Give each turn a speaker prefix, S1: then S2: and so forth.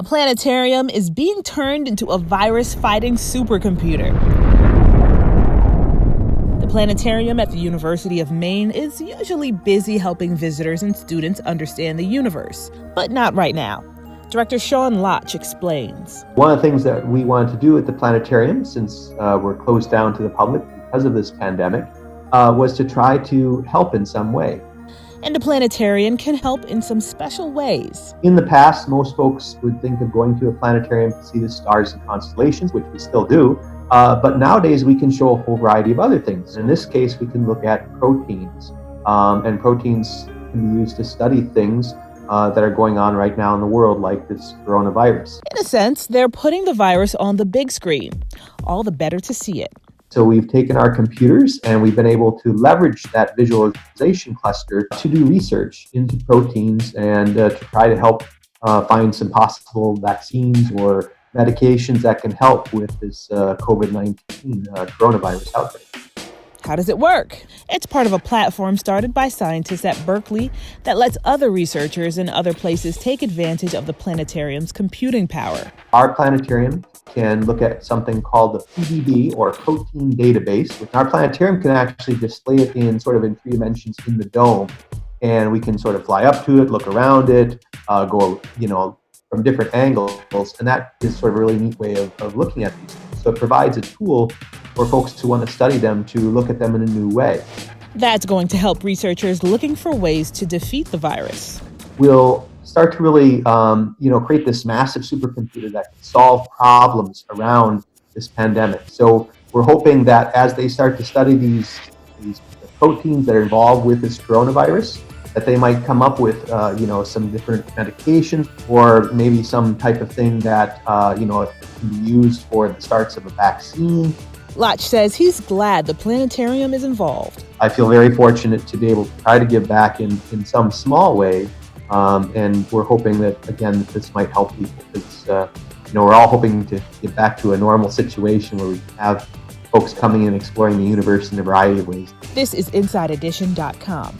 S1: A planetarium is being turned into a virus-fighting supercomputer. The planetarium at the University of Maine is usually busy helping visitors and students understand the universe, but not right now. Director Shawn Laatsch explains.
S2: One of the things that we wanted to do at the planetarium, since we're closed down to the public because of this pandemic, was to try to help in some way.
S1: And the planetarium can help in some special ways.
S2: In the past, most folks would think of going to a planetarium to see the stars and constellations, which we still do. But nowadays, we can show a whole variety of other things. In this case, we can look at proteins. And proteins can be used to study things that are going on right now in the world, like this coronavirus.
S1: In a sense, they're putting the virus on the big screen. All the better to see it.
S2: So we've taken our computers and we've been able to leverage that visualization cluster to do research into proteins and to try to help find some possible vaccines or medications that can help with this COVID-19 coronavirus outbreak.
S1: How does it work? It's part of a platform started by scientists at Berkeley that lets other researchers in other places take advantage of the planetarium's computing power.
S2: Our planetarium can look at something called the PDB, or protein database. Our planetarium can actually display it in three dimensions in the dome, and we can sort of fly up to it, look around it, go from different angles, and that is sort of a really neat way of looking at these things. So it provides a tool for folks who want to study them to look at them in a new way.
S1: That's going to help researchers looking for ways to defeat the virus.
S2: We'll start to really, create this massive supercomputer that can solve problems around this pandemic. So we're hoping that as they start to study these proteins that are involved with this coronavirus, that they might come up with, some different medications or maybe some type of thing that, can be used for the starts of a vaccine.
S1: Laatsch says he's glad the planetarium is involved.
S2: I feel very fortunate to be able to try to give back in some small way. And we're hoping that, again, this might help people because, we're all hoping to get back to a normal situation where we have folks coming in exploring the universe in a variety of ways.
S1: This is InsideEdition.com.